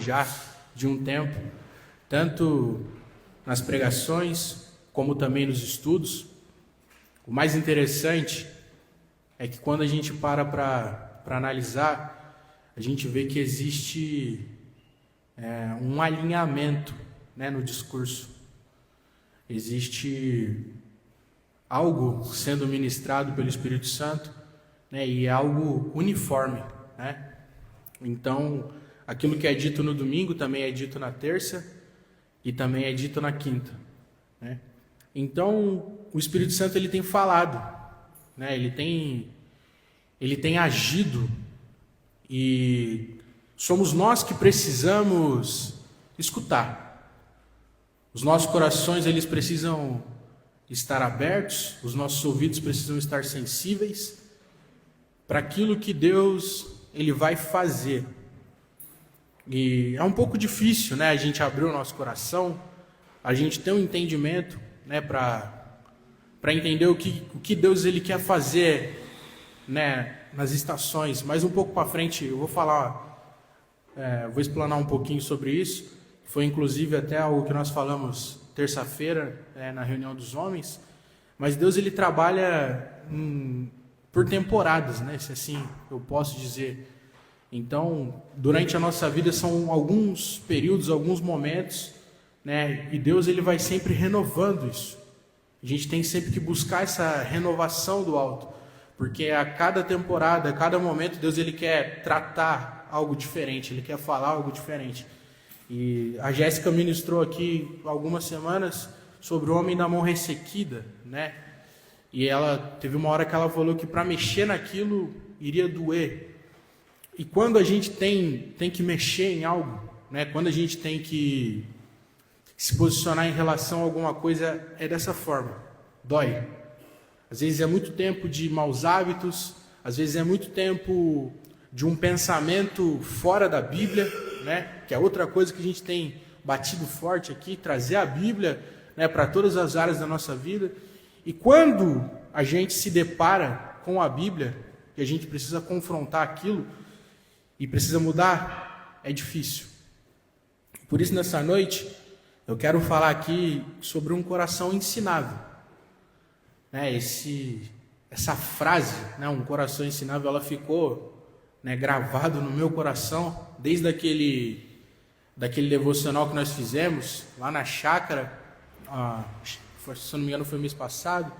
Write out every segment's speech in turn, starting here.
já de um tempo, tanto nas pregações como também nos estudos. O mais interessante é que quando a gente para analisar, a gente vê que existe um alinhamento, né, no discurso. Existe algo sendo ministrado pelo Espírito Santo, né, e é algo uniforme, né? Então, aquilo que é dito no domingo também é dito na terça e também é dito na quinta, né? Então, o Espírito Santo ele tem falado, né? Ele tem agido, e somos nós que precisamos escutar. Os nossos corações eles precisam estar abertos, os nossos ouvidos precisam estar sensíveis para aquilo que Deus ele vai fazer. E é um pouco difícil, né, a gente abrir o nosso coração, a gente ter um entendimento, né, para entender o que Deus ele quer fazer, né, nas estações. Mas um pouco para frente eu vou falar, vou explanar um pouquinho sobre isso. Foi inclusive até algo que nós falamos terça-feira, na reunião dos homens. Mas Deus ele trabalha por temporadas, né, se assim eu posso dizer. Então, durante a nossa vida são alguns períodos, alguns momentos, né, e Deus ele vai sempre renovando isso. A gente tem sempre que buscar essa renovação do alto, porque a cada temporada, a cada momento, Deus ele quer tratar algo diferente, ele quer falar algo diferente. E a Jéssica ministrou aqui algumas semanas sobre o homem da mão ressequida, né? E ela teve uma hora que ela falou que para mexer naquilo iria doer. E quando a gente tem que mexer em algo, né? Quando a gente tem que se posicionar em relação a alguma coisa, é dessa forma, dói. Às vezes é muito tempo de maus hábitos, às vezes é muito tempo de um pensamento fora da Bíblia, né? Que é outra coisa que a gente tem batido forte aqui, trazer a Bíblia, né, para todas as áreas da nossa vida. E quando a gente se depara com a Bíblia, e a gente precisa confrontar aquilo, e precisa mudar, é difícil. Por isso, nessa noite, eu quero falar aqui sobre um coração ensinável. Né, essa frase, né, um coração ensinável, ela ficou, né, gravado no meu coração, desde daquele devocional que nós fizemos, lá na chácara, se não me engano foi mês passado.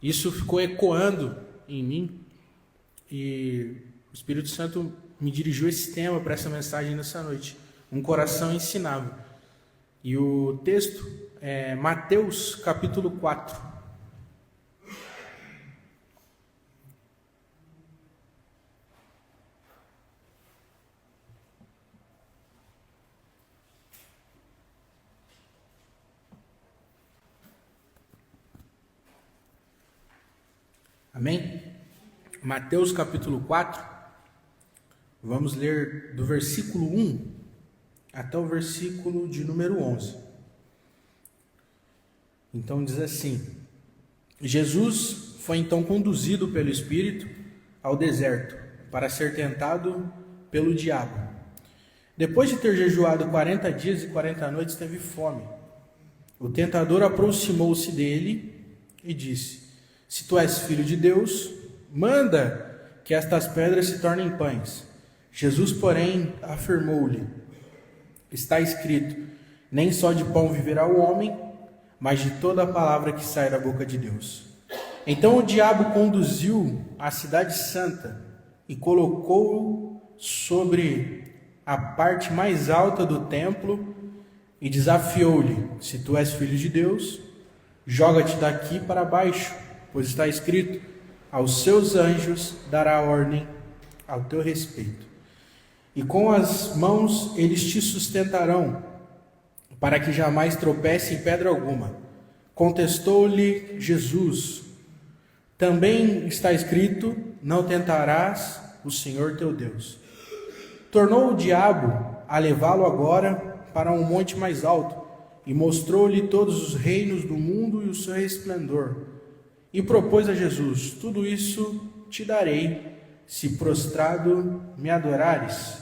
Isso ficou ecoando em mim, e o Espírito Santo me dirigiu esse tema para essa mensagem nessa noite, um coração ensinável. E o texto é Mateus capítulo 4. Amém? Mateus capítulo 4, vamos ler do versículo 1 até o versículo de número 11. Então diz assim: Jesus foi então conduzido pelo Espírito ao deserto para ser tentado pelo diabo. Depois de ter jejuado 40 dias e 40 noites, teve fome. O tentador aproximou-se dele e disse: Se tu és filho de Deus, manda que estas pedras se tornem pães. Jesus, porém, afirmou-lhe: Está escrito, nem só de pão viverá o homem, mas de toda a palavra que sai da boca de Deus. Então o diabo conduziu à cidade santa e colocou-o sobre a parte mais alta do templo e desafiou-lhe: Se tu és filho de Deus, joga-te daqui para baixo, pois está escrito, aos seus anjos dará ordem ao teu respeito. E com as mãos eles te sustentarão, para que jamais tropece em pedra alguma. Contestou-lhe Jesus: Também está escrito, não tentarás o Senhor teu Deus. Tornou o diabo a levá-lo agora para um monte mais alto, e mostrou-lhe todos os reinos do mundo e o seu resplendor. E propôs a Jesus: Tudo isso te darei, se prostrado me adorares.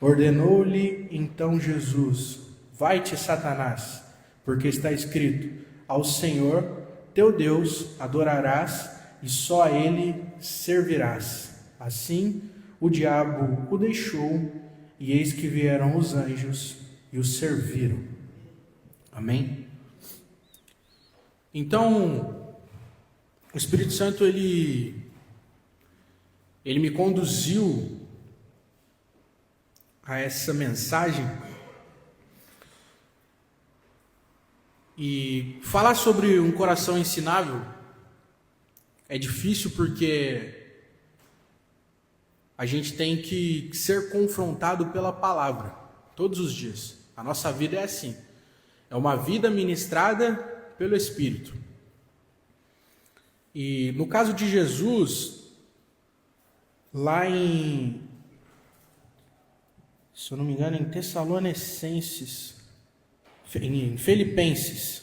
Ordenou-lhe então Jesus: vai-te, Satanás, porque está escrito: ao Senhor teu Deus adorarás e só a ele servirás. Assim o diabo o deixou, e eis que vieram os anjos e o serviram. Amém? Então, o Espírito Santo, ele me conduziu a essa mensagem. E falar sobre um coração ensinável é difícil porque a gente tem que ser confrontado pela palavra todos os dias. A nossa vida é assim. É uma vida ministrada pelo Espírito. E no caso de Jesus, lá em, se eu não me engano, em Tessalonicenses, em Filipenses,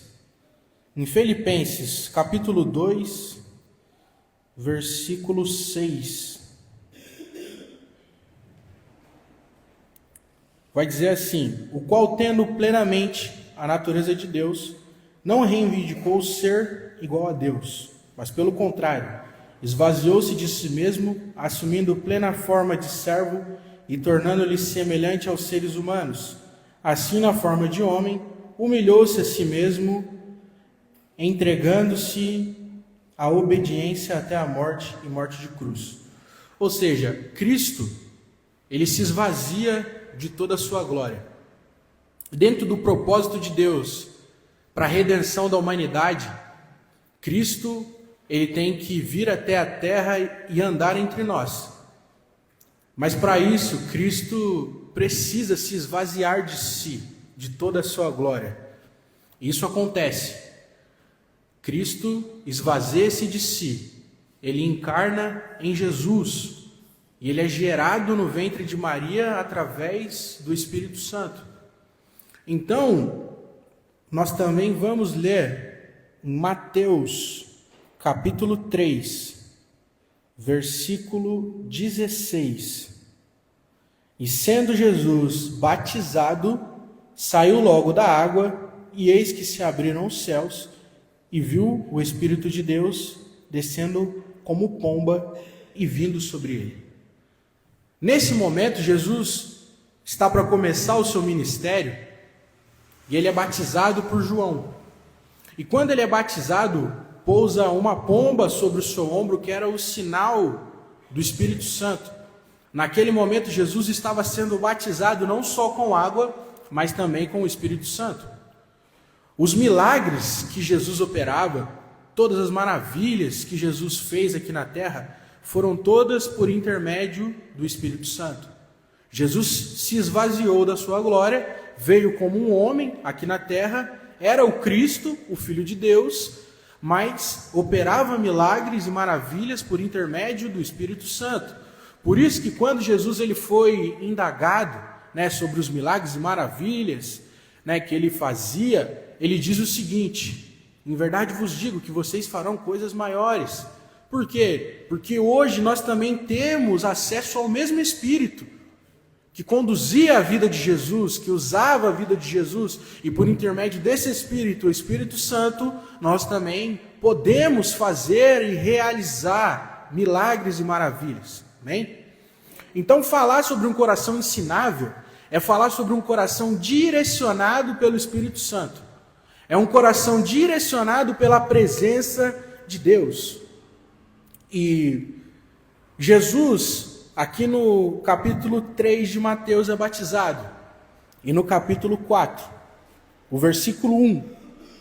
capítulo 2, versículo 6. Vai dizer assim: o qual, tendo plenamente a natureza de Deus, não reivindicou ser igual a Deus, mas pelo contrário, esvaziou-se de si mesmo, assumindo plena forma de servo e tornando-lhe semelhante aos seres humanos. Assim, na forma de homem, humilhou-se a si mesmo, entregando-se à obediência até a morte e morte de cruz. Ou seja, Cristo, ele se esvazia de toda a sua glória. Dentro do propósito de Deus para a redenção da humanidade, Cristo, ele tem que vir até a terra e andar entre nós. Mas para isso, Cristo precisa se esvaziar de si, de toda a sua glória. Isso acontece. Cristo esvazia-se de si. Ele encarna em Jesus. E ele é gerado no ventre de Maria através do Espírito Santo. Então, nós também vamos ler em Mateus, capítulo 3, versículo 16. E sendo Jesus batizado, saiu logo da água, e eis que se abriram os céus, e viu o Espírito de Deus descendo como pomba e vindo sobre ele. Nesse momento, Jesus está para começar o seu ministério e ele é batizado por João. E quando ele é batizado, pousa uma pomba sobre o seu ombro, que era o sinal do Espírito Santo. Naquele momento, Jesus estava sendo batizado não só com água, mas também com o Espírito Santo. Os milagres que Jesus operava, todas as maravilhas que Jesus fez aqui na terra, foram todas por intermédio do Espírito Santo. Jesus se esvaziou da sua glória, veio como um homem aqui na terra, era o Cristo, o Filho de Deus, mas operava milagres e maravilhas por intermédio do Espírito Santo. Por isso que quando Jesus ele foi indagado, sobre os milagres e maravilhas, que ele fazia, ele diz o seguinte: em verdade vos digo que vocês farão coisas maiores. Por quê? Porque hoje nós também temos acesso ao mesmo Espírito que conduzia a vida de Jesus, que usava a vida de Jesus, e por intermédio desse Espírito, o Espírito Santo, nós também podemos fazer e realizar milagres e maravilhas. Amém? Então, falar sobre um coração ensinável é falar sobre um coração direcionado pelo Espírito Santo. É um coração direcionado pela presença de Deus. E Jesus, aqui no capítulo 3 de Mateus, é batizado. E no capítulo 4, o versículo 1,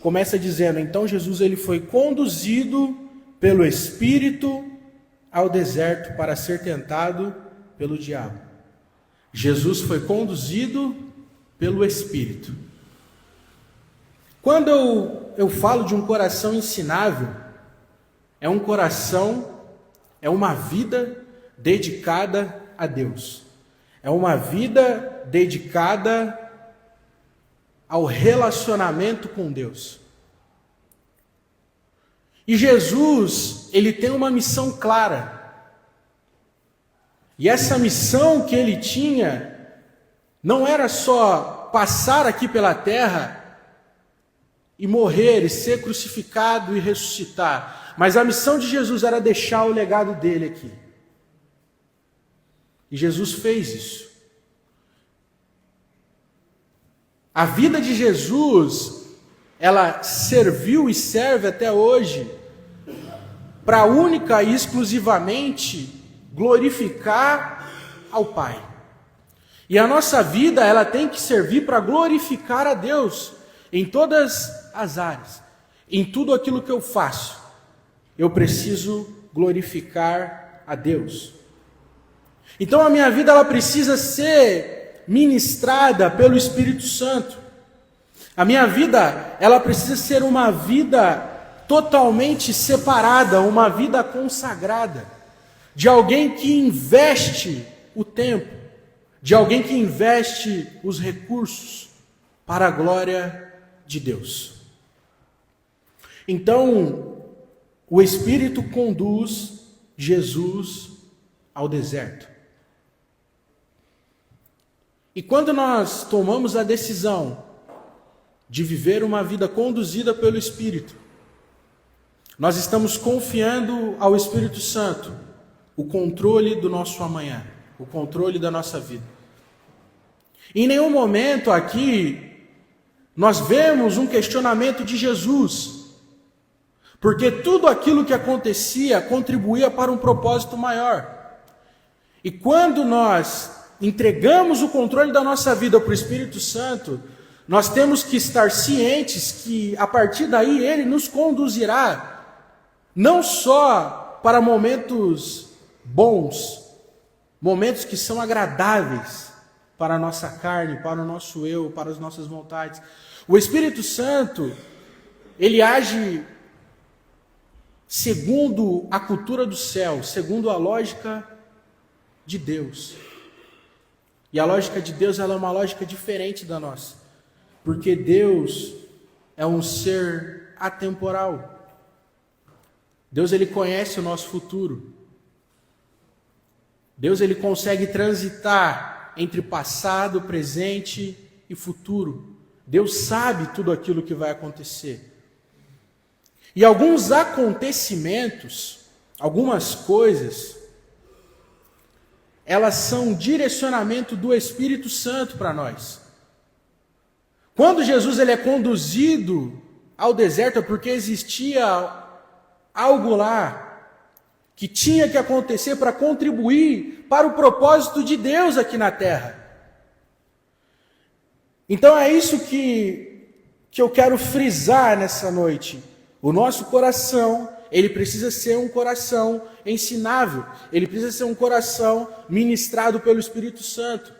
começa dizendo: então Jesus ele foi conduzido pelo Espírito ao deserto para ser tentado pelo diabo. Jesus foi conduzido pelo Espírito. Quando eu falo de um coração ensinável, é um coração, é uma vida dedicada a Deus. É uma vida dedicada ao relacionamento com Deus. E Jesus, ele tem uma missão clara. E essa missão que ele tinha não era só passar aqui pela terra e morrer, e ser crucificado e ressuscitar, mas a missão de Jesus era deixar o legado dele aqui. E Jesus fez isso. A vida de Jesus, ela serviu e serve até hoje para única e exclusivamente glorificar ao Pai. E a nossa vida, ela tem que servir para glorificar a Deus em todas as áreas. Em tudo aquilo que eu faço, eu preciso glorificar a Deus. Então a minha vida, ela precisa ser ministrada pelo Espírito Santo. A minha vida, ela precisa ser uma vida totalmente separada, uma vida consagrada, de alguém que investe o tempo, de alguém que investe os recursos para a glória de Deus. Então, o Espírito conduz Jesus ao deserto. E quando nós tomamos a decisão de viver uma vida conduzida pelo Espírito, nós estamos confiando ao Espírito Santo o controle do nosso amanhã, o controle da nossa vida. Em nenhum momento aqui nós vemos um questionamento de Jesus, porque tudo aquilo que acontecia contribuía para um propósito maior. E quando nós entregamos o controle da nossa vida para o Espírito Santo, nós temos que estar cientes que a partir daí Ele nos conduzirá, não só para momentos bons, momentos que são agradáveis para a nossa carne, para o nosso eu, para as nossas vontades. O Espírito Santo, ele age segundo a cultura do céu, segundo a lógica de Deus. E a lógica de Deus, ela é uma lógica diferente da nossa, porque Deus é um ser atemporal. Deus, ele conhece o nosso futuro. Deus, ele consegue transitar entre passado, presente e futuro. Deus sabe tudo aquilo que vai acontecer. E alguns acontecimentos, algumas coisas, elas são direcionamento do Espírito Santo para nós. Quando Jesus ele é conduzido ao deserto, é porque existia algo lá que tinha que acontecer para contribuir para o propósito de Deus aqui na terra. Então é isso que eu quero frisar nessa noite. O nosso coração, ele precisa ser um coração ensinável. Ele precisa ser um coração ministrado pelo Espírito Santo.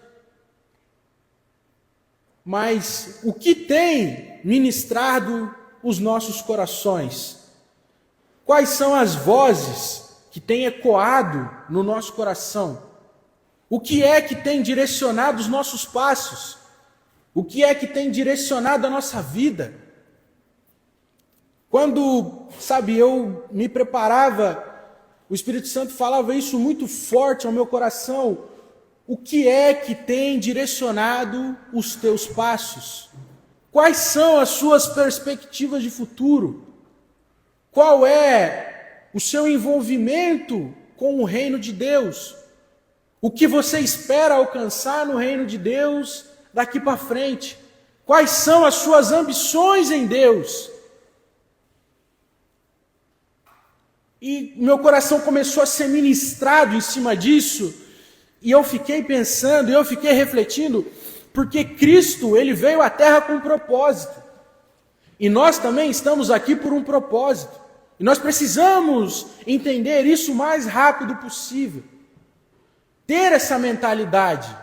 Mas o que tem ministrado os nossos corações? Quais são as vozes que têm ecoado no nosso coração? O que é que tem direcionado os nossos passos? O que é que tem direcionado a nossa vida? Quando, eu me preparava, o Espírito Santo falava isso muito forte ao meu coração. O que é que tem direcionado os teus passos? Quais são as suas perspectivas de futuro? Qual é o seu envolvimento com o reino de Deus? O que você espera alcançar no reino de Deus daqui para frente? Quais são as suas ambições em Deus? E meu coração começou a ser ministrado em cima disso, e eu fiquei pensando, eu fiquei refletindo, porque Cristo, ele veio à terra com um propósito, e nós também estamos aqui por um propósito, e nós precisamos entender isso o mais rápido possível, ter essa mentalidade,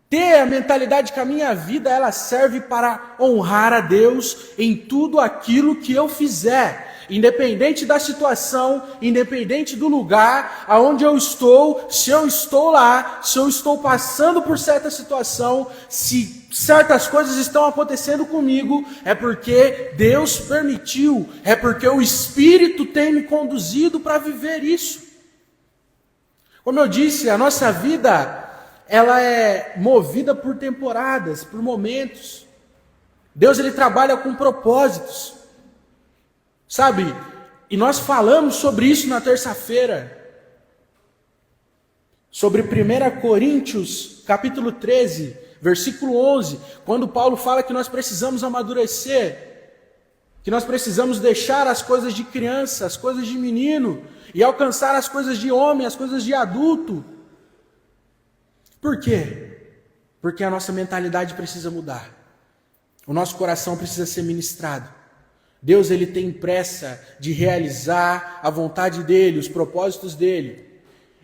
ter a mentalidade que a minha vida ela serve para honrar a Deus em tudo aquilo que eu fizer, independente da situação, independente do lugar aonde eu estou, se eu estou lá, se eu estou passando por certa situação, se certas coisas estão acontecendo comigo, é porque Deus permitiu, é porque o Espírito tem me conduzido para viver isso. Como eu disse, a nossa vida, ela é movida por temporadas, por momentos. Deus, ele trabalha com propósitos. Sabe? E nós falamos sobre isso na terça-feira. Sobre 1 Coríntios, capítulo 13, versículo 11, quando Paulo fala que nós precisamos amadurecer, que nós precisamos deixar as coisas de criança, as coisas de menino, e alcançar as coisas de homem, as coisas de adulto. Por quê? Porque a nossa mentalidade precisa mudar. O nosso coração precisa ser ministrado. Deus, ele tem pressa de realizar a vontade dele, os propósitos dele.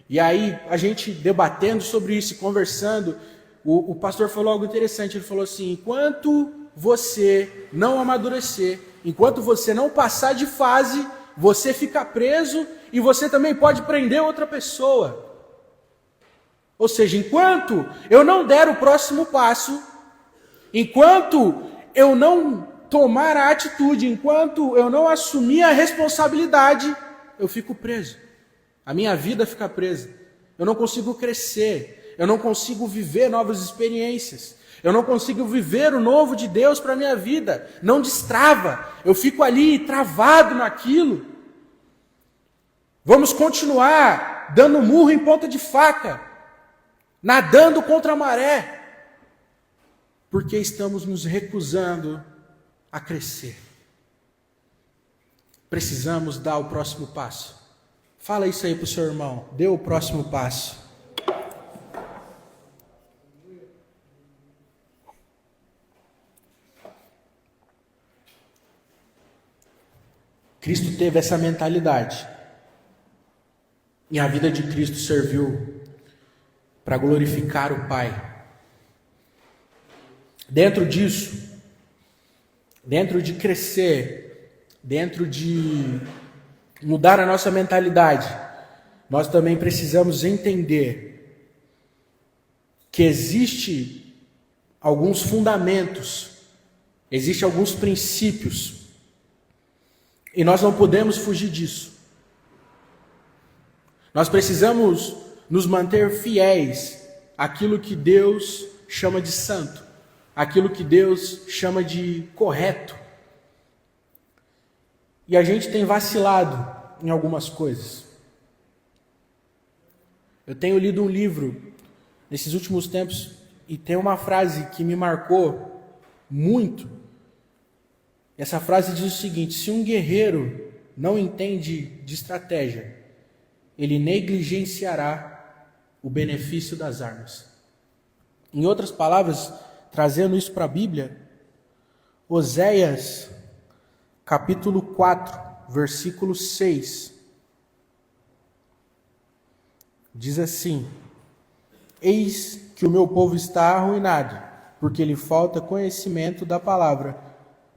E aí, a gente debatendo sobre isso, conversando, o pastor falou algo interessante. Ele falou assim: enquanto você não amadurecer, enquanto você não passar de fase, você fica preso e você também pode prender outra pessoa. Ou seja, enquanto eu não der o próximo passo, enquanto eu não tomar a atitude, enquanto eu não assumir a responsabilidade, eu fico preso. A minha vida fica presa. Eu não consigo crescer. Eu não consigo viver novas experiências. Eu não consigo viver o novo de Deus para a minha vida. Não destrava. Eu fico ali travado naquilo. Vamos continuar dando murro em ponta de faca, nadando contra a maré, porque estamos nos recusando a crescer. Precisamos dar o próximo passo. Fala isso aí para o seu irmão. Dê o próximo passo. Cristo teve essa mentalidade. E a vida de Cristo serviu para glorificar o Pai. Dentro disso, dentro de crescer, dentro de mudar a nossa mentalidade, nós também precisamos entender que existe alguns fundamentos, existe alguns princípios, e nós não podemos fugir disso. Nós precisamos nos manter fiéis àquilo que Deus chama de santo, àquilo que Deus chama de correto. E a gente tem vacilado em algumas coisas. Eu tenho lido um livro nesses últimos tempos e tem uma frase que me marcou muito. Essa frase diz o seguinte: se um guerreiro não entende de estratégia, ele negligenciará o benefício das armas. Em outras palavras, trazendo isso para a Bíblia, Oséias capítulo 4, versículo 6, diz assim: eis que o meu povo está arruinado, porque lhe falta conhecimento da palavra,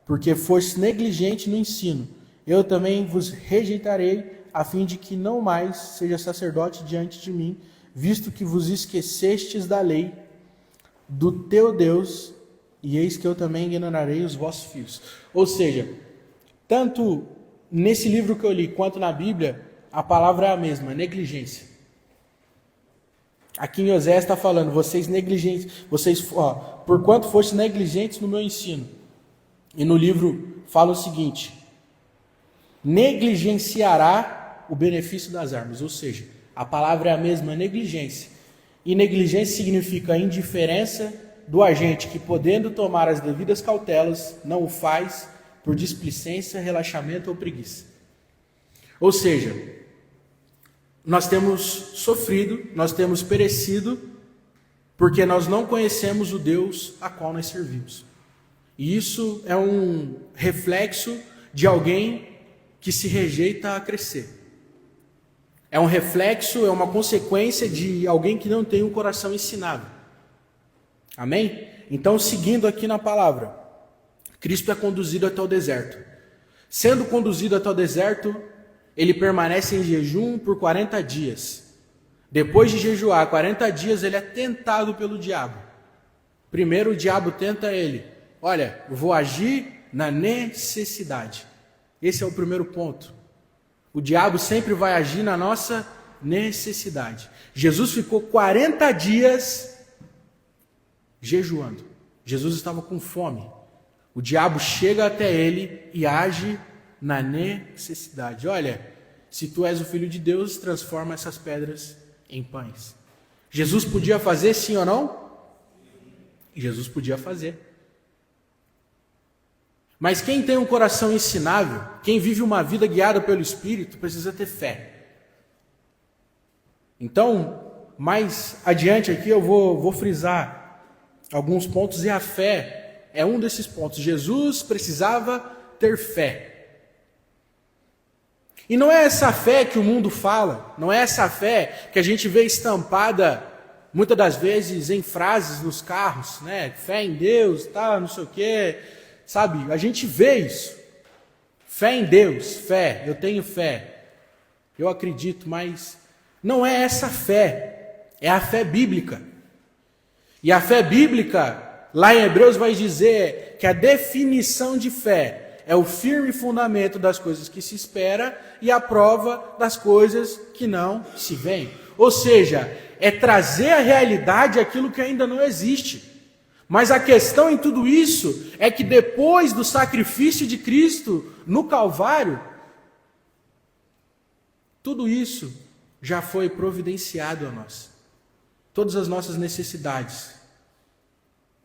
porque foste negligente no ensino. Eu também vos rejeitarei, a fim de que não mais seja sacerdote diante de mim, visto que vos esquecestes da lei do teu Deus, e eis que eu também ignorarei os vossos filhos. Ou seja, tanto nesse livro que eu li, quanto na Bíblia, a palavra é a mesma, negligência. Aqui em Oséias está falando, vocês negligentes, porquanto fostes negligentes no meu ensino. E no livro fala o seguinte: negligenciará o benefício das armas. Ou seja, a palavra é a mesma, negligência. E negligência significa a indiferença do agente que, podendo tomar as devidas cautelas, não o faz por displicência, relaxamento ou preguiça. Ou seja, nós temos sofrido, nós temos perecido, porque nós não conhecemos o Deus a qual nós servimos. E isso é um reflexo de alguém que se rejeita a crescer. É um reflexo, é uma consequência de alguém que não tem um coração ensinável. Amém? Então, seguindo aqui na palavra, Cristo é conduzido até o deserto. Sendo conduzido até o deserto, ele permanece em jejum por 40 dias. Depois de jejuar 40 dias, ele é tentado pelo diabo. Primeiro o diabo tenta ele. Olha, eu vou agir na necessidade. Esse é o primeiro ponto. O diabo sempre vai agir na nossa necessidade. Jesus ficou 40 dias jejuando. Jesus estava com fome. O diabo chega até ele e age na necessidade. Olha, se tu és o Filho de Deus, transforma essas pedras em pães. Jesus podia fazer sim ou não? Jesus podia fazer. Mas quem tem um coração ensinável, quem vive uma vida guiada pelo Espírito, precisa ter fé. Então, mais adiante aqui eu vou frisar alguns pontos, e a fé é um desses pontos. Jesus precisava ter fé. E não é essa fé que o mundo fala, não é essa fé que a gente vê estampada muitas das vezes em frases nos carros, né? Fé em Deus, tá, não sei o quê. Sabe, a gente vê isso. Fé em Deus, fé, eu tenho fé. Eu acredito, mas não é essa fé. É a fé bíblica. E a fé bíblica, lá em Hebreus, vai dizer que a definição de fé é o firme fundamento das coisas que se espera e a prova das coisas que não se veem. Ou seja, é trazer à realidade aquilo que ainda não existe. Mas a questão em tudo isso é que depois do sacrifício de Cristo no Calvário, tudo isso já foi providenciado a nós. Todas as nossas necessidades,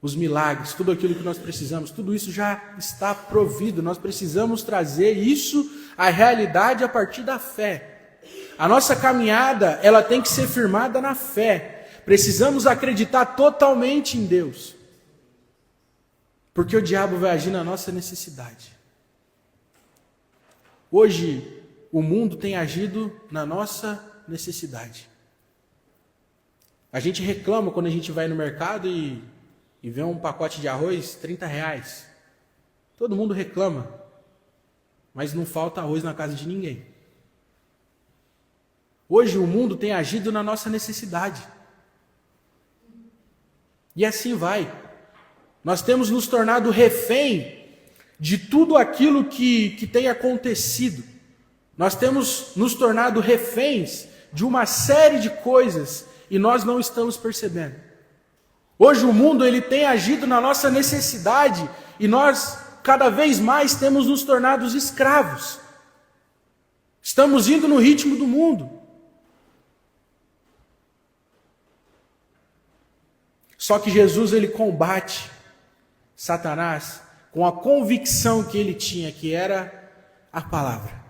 os milagres, tudo aquilo que nós precisamos, tudo isso já está provido. Nós precisamos trazer isso à realidade a partir da fé. A nossa caminhada, ela tem que ser firmada na fé. Precisamos acreditar totalmente em Deus. Porque o diabo vai agir na nossa necessidade. Hoje, o mundo tem agido na nossa necessidade. A gente reclama quando a gente vai no mercado e vê um pacote de arroz, R$30. Todo mundo reclama. Mas não falta arroz na casa de ninguém. Hoje, o mundo tem agido na nossa necessidade. E assim vai. Nós temos nos tornado refém de tudo aquilo que tem acontecido. Nós temos nos tornado reféns de uma série de coisas e nós não estamos percebendo. Hoje o mundo ele tem agido na nossa necessidade e nós cada vez mais temos nos tornado escravos. Estamos indo no ritmo do mundo. Só que Jesus ele combate Satanás com a convicção que ele tinha, que era a palavra.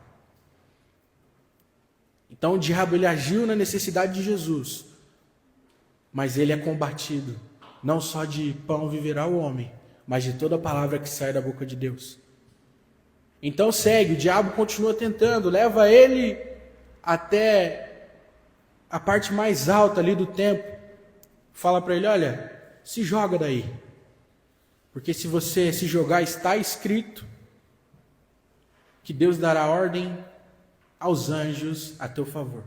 Então o diabo ele agiu na necessidade de Jesus, mas ele é combatido, não só de pão viverá o homem, mas de toda a palavra que sai da boca de Deus. Então segue, o diabo continua tentando, leva ele até a parte mais alta ali do templo, fala para ele, olha, se joga daí. Porque se você se jogar, está escrito que Deus dará ordem aos anjos a teu favor.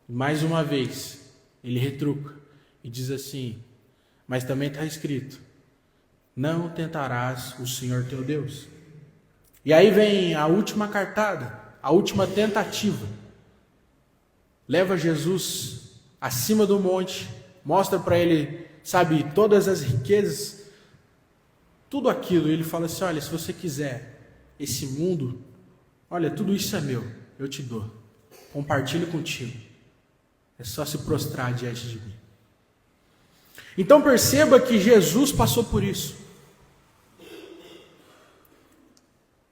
Mais uma vez, ele retruca e diz assim, mas também está escrito, não tentarás o Senhor teu Deus. E aí vem a última cartada, a última tentativa. Leva Jesus acima do monte, mostra para ele, sabe, todas as riquezas, tudo aquilo. E ele fala assim, olha, se você quiser esse mundo, olha, tudo isso é meu, eu te dou. Compartilho contigo. É só se prostrar diante de mim. Então perceba que Jesus passou por isso.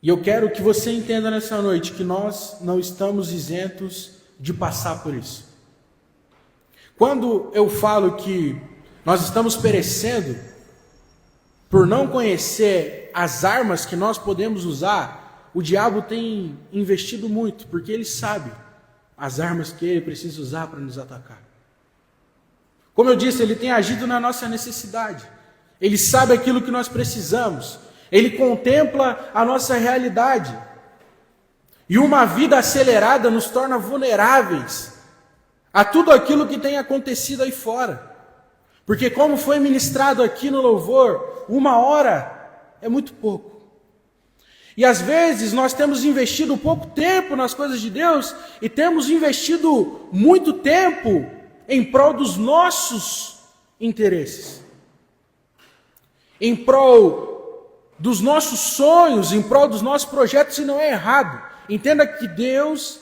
E eu quero que você entenda nessa noite que nós não estamos isentos de passar por isso. Quando eu falo que nós estamos perecendo por não conhecer as armas que nós podemos usar, o diabo tem investido muito, porque ele sabe as armas que ele precisa usar para nos atacar. Como eu disse, ele tem agido na nossa necessidade. Ele sabe aquilo que nós precisamos. Ele contempla a nossa realidade. E uma vida acelerada nos torna vulneráveis a tudo aquilo que tem acontecido aí fora. Porque como foi ministrado aqui no louvor, 1 hora é muito pouco. E às vezes nós temos investido pouco tempo nas coisas de Deus e temos investido muito tempo em prol dos nossos interesses. Em prol dos nossos sonhos, em prol dos nossos projetos, e não é errado. Entenda que Deus,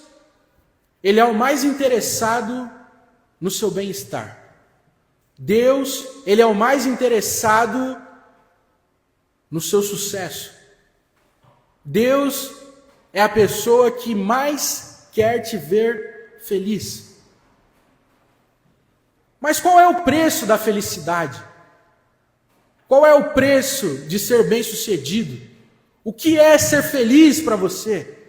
Ele é o mais interessado no seu bem-estar. Deus, Ele é o mais interessado no seu sucesso. Deus é a pessoa que mais quer te ver feliz. Mas qual é o preço da felicidade? Qual é o preço de ser bem-sucedido? O que é ser feliz para você?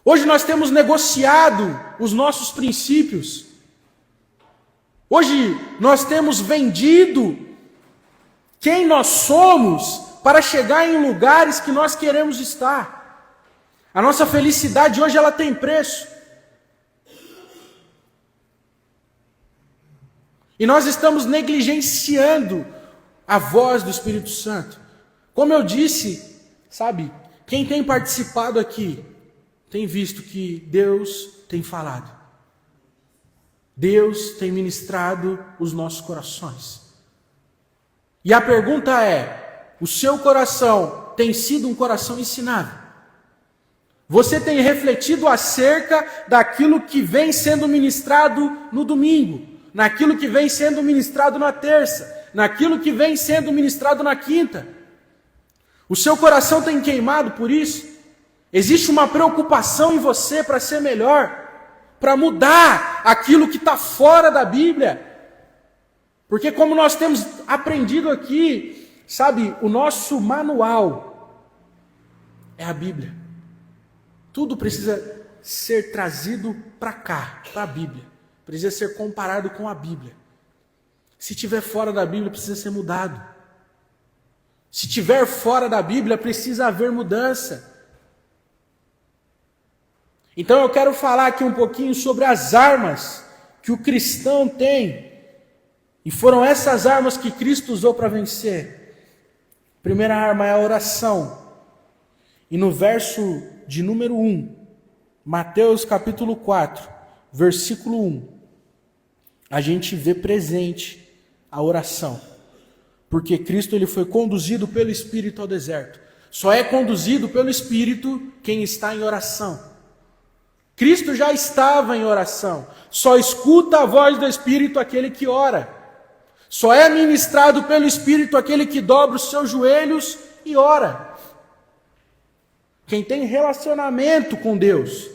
Hoje nós temos negociado os nossos princípios. Hoje nós temos vendido quem nós somos para chegar em lugares que nós queremos estar. A nossa felicidade hoje ela tem preço. E nós estamos negligenciando a voz do Espírito Santo. Como eu disse, sabe, quem tem participado aqui tem visto que Deus tem falado. Deus tem ministrado os nossos corações. E a pergunta é: o seu coração tem sido um coração ensinável? Você tem refletido acerca daquilo que vem sendo ministrado no domingo, naquilo que vem sendo ministrado na terça, naquilo que vem sendo ministrado na quinta? O seu coração tem queimado por isso? Existe uma preocupação em você para ser melhor, para mudar aquilo que está fora da Bíblia? Porque como nós temos aprendido aqui, sabe, o nosso manual é a Bíblia. Tudo precisa ser trazido para cá, para a Bíblia. Precisa ser comparado com a Bíblia. Se estiver fora da Bíblia, precisa ser mudado. Se estiver fora da Bíblia, precisa haver mudança. Então eu quero falar aqui um pouquinho sobre as armas que o cristão tem. E foram essas armas que Cristo usou para vencer. A primeira arma é a oração. E no verso de número 1, Mateus capítulo 4, versículo 1, a gente vê presente a oração. Porque Cristo ele foi conduzido pelo Espírito ao deserto. Só é conduzido pelo Espírito quem está em oração. Cristo já estava em oração. Só escuta a voz do Espírito aquele que ora. Só é ministrado pelo Espírito aquele que dobra os seus joelhos e ora. Quem tem relacionamento com Deus.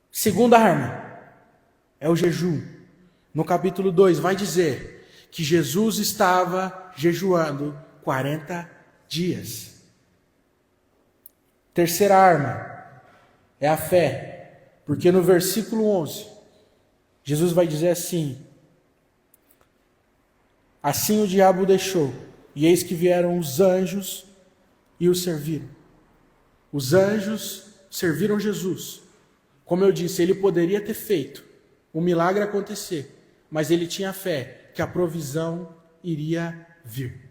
Segunda arma é o jejum. No capítulo 2 vai dizer que Jesus estava jejuando 40 dias. Terceira arma é a fé. Porque no versículo 11, Jesus vai dizer assim: assim o diabo o deixou, e eis que vieram os anjos e o serviram. Os anjos serviram Jesus. Como eu disse, ele poderia ter feito o milagre acontecer, mas ele tinha fé que a provisão iria vir.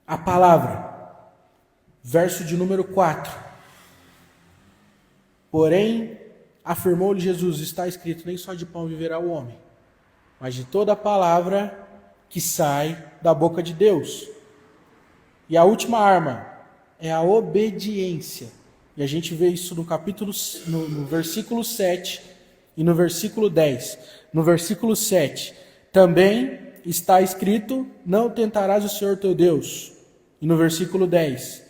A palavra, verso de número 4. Porém, afirmou-lhe Jesus, está escrito, nem só de pão viverá o homem, mas de toda a palavra que sai da boca de Deus. E a última arma é a obediência. E a gente vê isso no capítulo, no versículo 7 e no versículo 10. No versículo 7, também está escrito, não tentarás o Senhor teu Deus. E no versículo 10,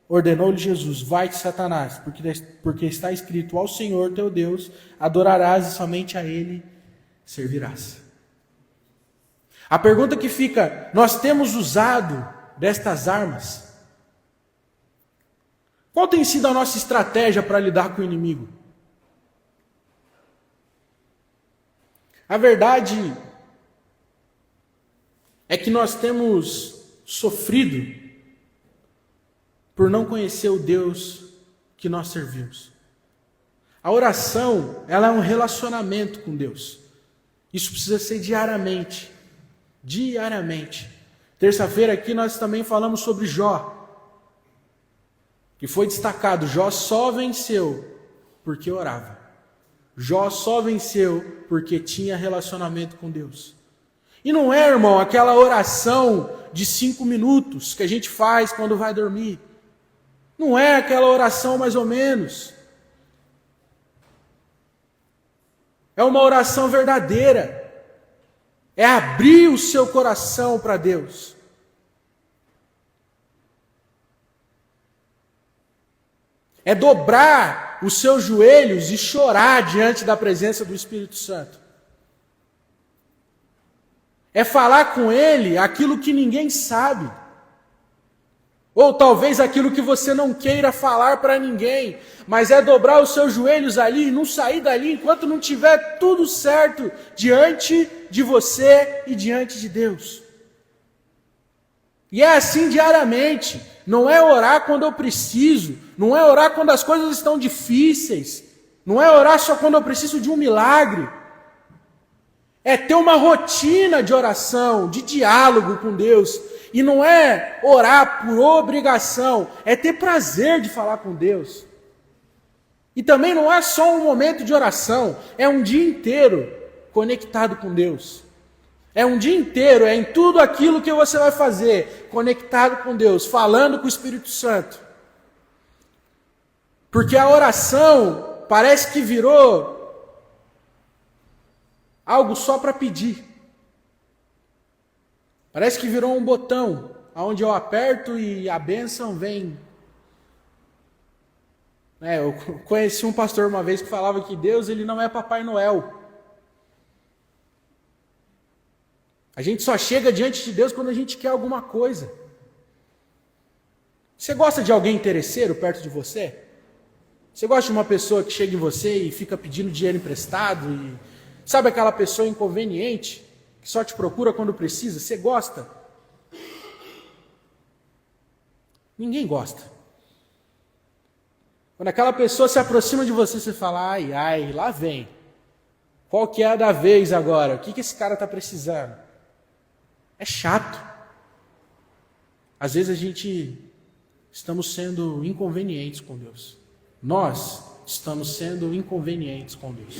ordenou-lhe Jesus, vai-te Satanás, porque está escrito, ao Senhor teu Deus adorarás e somente a Ele servirás. A pergunta que fica, nós temos usado destas armas? Qual tem sido a nossa estratégia para lidar com o inimigo? A verdade é que nós temos sofrido por não conhecer o Deus que nós servimos. A oração, ela é um relacionamento com Deus. Isso precisa ser diariamente. Diariamente. Terça-feira aqui nós também falamos sobre Jó. E foi destacado, Jó só venceu porque orava. Jó só venceu porque tinha relacionamento com Deus. E não é, irmão, aquela oração de 5 minutos que a gente faz quando vai dormir. Não é aquela oração mais ou menos. É uma oração verdadeira. É abrir o seu coração para Deus. É dobrar os seus joelhos e chorar diante da presença do Espírito Santo. É falar com Ele aquilo que ninguém sabe. Ou talvez aquilo que você não queira falar para ninguém. Mas é dobrar os seus joelhos ali e não sair dali enquanto não tiver tudo certo diante de você e diante de Deus. E é assim diariamente. Não é orar quando eu preciso. Não é orar quando as coisas estão difíceis. Não é orar só quando eu preciso de um milagre. É ter uma rotina de oração, de diálogo com Deus. E não é orar por obrigação, é ter prazer de falar com Deus. E também não é só um momento de oração, é um dia inteiro conectado com Deus. É um dia inteiro, é em tudo aquilo que você vai fazer, conectado com Deus, falando com o Espírito Santo. Porque a oração parece que virou algo só para pedir. Parece que virou um botão, onde eu aperto e a bênção vem. Eu conheci um pastor uma vez que falava que Deus ele não é Papai Noel. A gente só chega diante de Deus quando a gente quer alguma coisa. Você gosta de alguém interesseiro perto de você? Você gosta de uma pessoa que chega em você e fica pedindo dinheiro emprestado? E sabe aquela pessoa inconveniente? Que só te procura quando precisa, você gosta? Ninguém gosta. Quando aquela pessoa se aproxima de você, você fala, ai, ai, lá vem. Qual que é a da vez agora? O que esse cara está precisando? É chato. Às vezes a gente estamos sendo inconvenientes com Deus. Nós estamos sendo inconvenientes com Deus.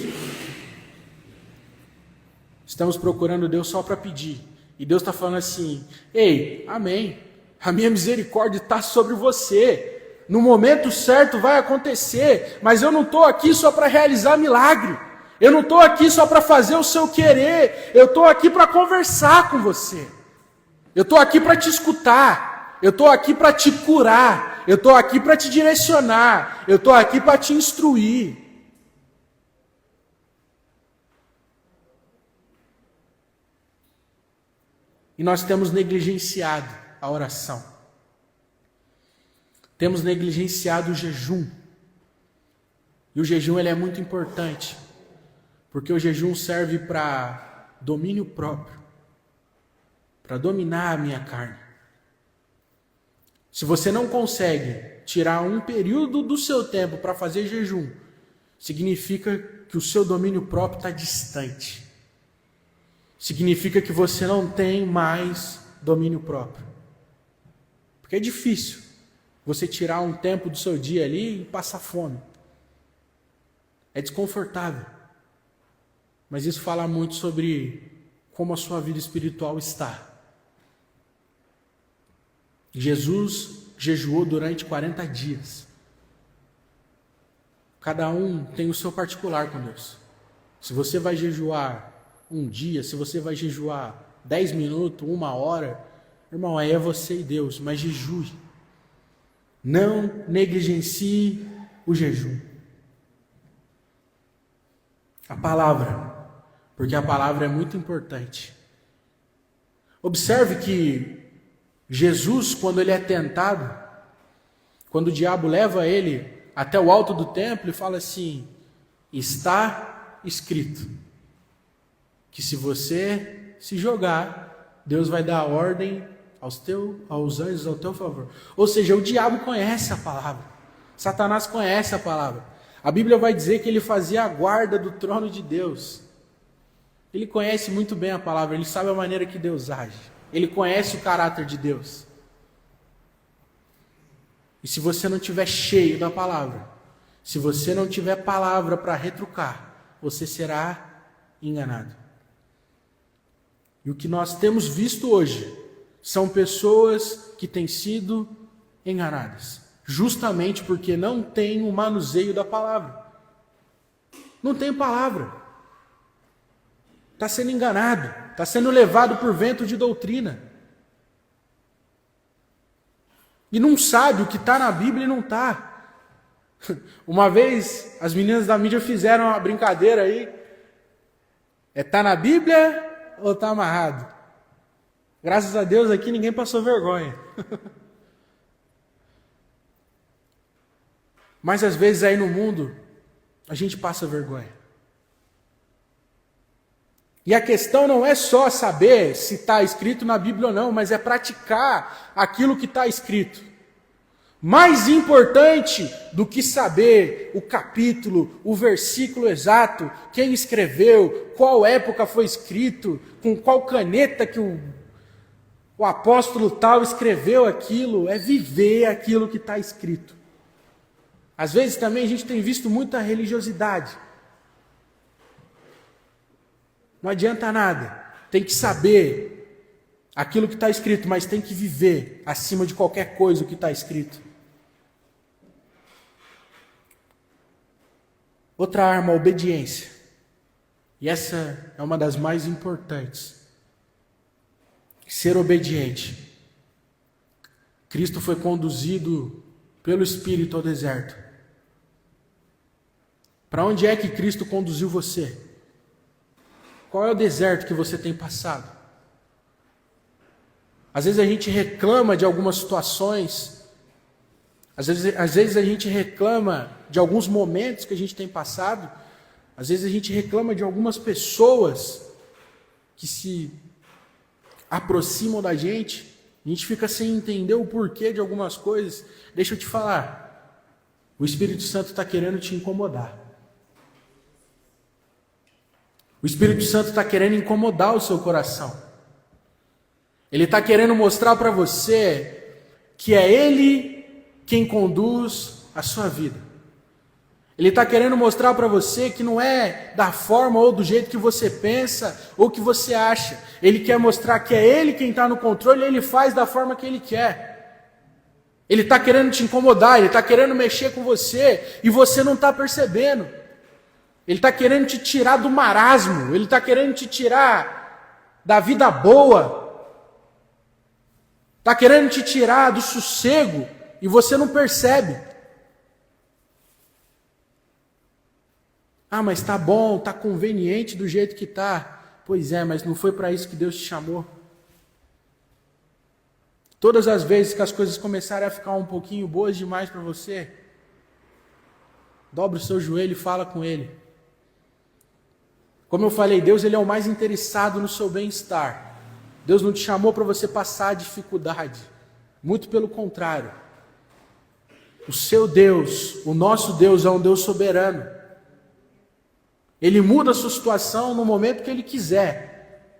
Estamos procurando Deus só para pedir. E Deus está falando assim, ei, amém. A minha misericórdia está sobre você. No momento certo vai acontecer. Mas eu não estou aqui só para realizar milagre. Eu não estou aqui só para fazer o seu querer. Eu estou aqui para conversar com você. Eu estou aqui para te escutar. Eu estou aqui para te curar. Eu estou aqui para te direcionar. Eu estou aqui para te instruir. E nós temos negligenciado a oração. Temos negligenciado o jejum. E o jejum ele é muito importante. Porque o jejum serve para domínio próprio. Para dominar a minha carne. Se você não consegue tirar um período do seu tempo para fazer jejum, significa que o seu domínio próprio está distante. Significa que você não tem mais domínio próprio. Porque é difícil você tirar um tempo do seu dia ali e passar fome. É desconfortável. Mas isso fala muito sobre como a sua vida espiritual está. Jesus jejuou durante 40 dias. Cada um tem o seu particular com Deus. Se você vai jejuar um dia, se você vai jejuar 10 minutos, 1 hora, irmão, aí é você e Deus, mas jejue. Não negligencie o jejum. A palavra, porque a palavra é muito importante. Observe que Jesus, quando ele é tentado, quando o diabo leva ele até o alto do templo e fala assim, está escrito, que se você se jogar, Deus vai dar ordem aos anjos ao teu favor. Ou seja, o diabo conhece a palavra. Satanás conhece a palavra. A Bíblia vai dizer que ele fazia a guarda do trono de Deus. Ele conhece muito bem a palavra, ele sabe a maneira que Deus age. Ele conhece o caráter de Deus. E se você não estiver cheio da palavra, se você não tiver palavra para retrucar, você será enganado. E o que nós temos visto hoje são pessoas que têm sido enganadas, justamente porque não têm o manuseio da palavra. Não tem palavra. Está sendo enganado, está sendo levado por vento de doutrina. E não sabe o que está na Bíblia e não está. Uma vez, as meninas da mídia fizeram uma brincadeira aí. Tá na Bíblia ou está amarrado? Graças a Deus aqui ninguém passou vergonha. Mas às vezes aí no mundo, a gente passa vergonha. E a questão não é só saber se está escrito na Bíblia ou não, mas é praticar aquilo que está escrito. Mais importante do que saber o capítulo, o versículo exato, quem escreveu, qual época foi escrito, com qual caneta que o apóstolo tal escreveu aquilo, é viver aquilo que está escrito. Às vezes também a gente tem visto muita religiosidade. Não adianta nada, tem que saber aquilo que está escrito, mas tem que viver acima de qualquer coisa o que está escrito. Outra arma, a obediência. E essa é uma das mais importantes. Ser obediente. Cristo foi conduzido pelo Espírito ao deserto. Para onde é que Cristo conduziu você? Qual é o deserto que você tem passado? Às vezes a gente reclama de algumas situações, às vezes a gente reclama de alguns momentos que a gente tem passado, às vezes a gente reclama de algumas pessoas que se aproximam da gente, a gente fica sem entender o porquê de algumas coisas. Deixa eu te falar, o Espírito Santo está querendo te incomodar. O Espírito Santo está querendo incomodar o seu coração. Ele está querendo mostrar para você que é Ele quem conduz a sua vida. Ele está querendo mostrar para você que não é da forma ou do jeito que você pensa ou que você acha. Ele quer mostrar que é Ele quem está no controle e Ele faz da forma que Ele quer. Ele está querendo te incomodar, Ele está querendo mexer com você e você não está percebendo. Ele está querendo te tirar do marasmo, Ele está querendo te tirar da vida boa. Está querendo te tirar do sossego e você não percebe. Ah, mas está bom, está conveniente do jeito que está. Pois é, mas não foi para isso que Deus te chamou. Todas as vezes que as coisas começarem a ficar um pouquinho boas demais para você, dobra o seu joelho e fala com Ele. Como eu falei, Deus ele é o mais interessado no seu bem-estar. Deus não te chamou para você passar dificuldade. Muito pelo contrário. O seu Deus, o nosso Deus é um Deus soberano. Ele muda a sua situação no momento que Ele quiser.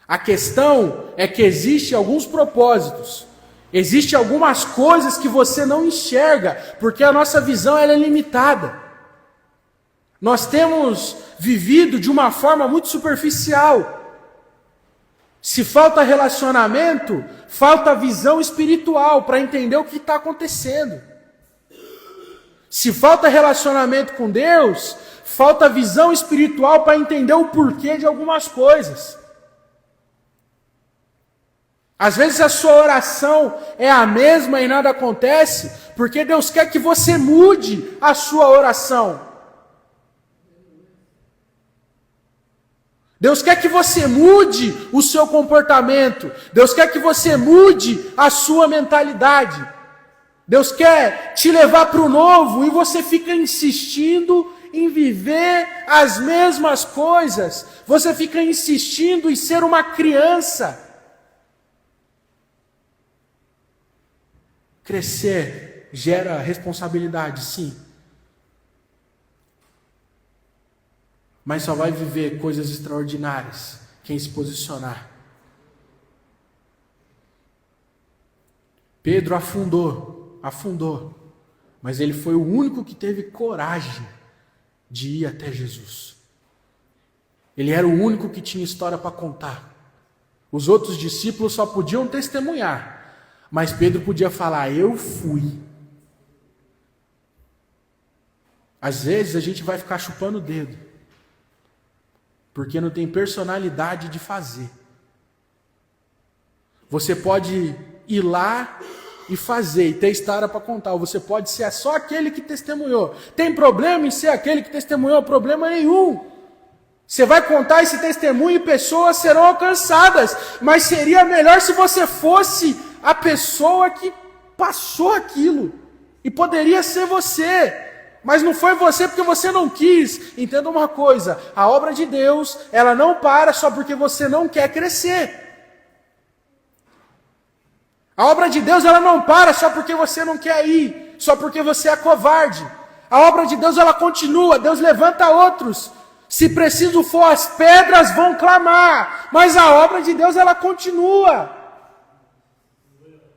A questão é que existem alguns propósitos. Existem algumas coisas que você não enxerga, porque a nossa visão ela é limitada. Nós temos vivido de uma forma muito superficial. Se falta relacionamento, falta visão espiritual para entender o que está acontecendo. Se falta relacionamento com Deus, falta visão espiritual para entender o porquê de algumas coisas. Às vezes a sua oração é a mesma e nada acontece, porque Deus quer que você mude a sua oração. Deus quer que você mude o seu comportamento. Deus quer que você mude a sua mentalidade. Deus quer te levar para o novo e você fica insistindo em viver as mesmas coisas. Você fica insistindo em ser uma criança. Crescer gera responsabilidade, sim. Mas só vai viver coisas extraordinárias quem se posicionar. Pedro afundou Mas ele foi o único que teve coragem de ir até Jesus. Ele era o único que tinha história para contar. Os outros discípulos só podiam testemunhar, mas Pedro podia falar: eu fui. Às vezes a gente vai ficar chupando o dedo, porque não tem personalidade de fazer. Você pode ir lá e fazer, e ter história para contar, ou você pode ser só aquele que testemunhou. Tem problema em ser aquele que testemunhou? Problema nenhum. Você vai contar esse testemunho e pessoas serão alcançadas, mas seria melhor se você fosse a pessoa que passou aquilo, e poderia ser você. Mas não foi você porque você não quis. Entenda uma coisa, a obra de Deus, ela não para só porque você não quer crescer. A obra de Deus, ela não para só porque você não quer ir, só porque você é covarde. A obra de Deus, ela continua, Deus levanta outros. Se preciso for, as pedras vão clamar, mas a obra de Deus, ela continua.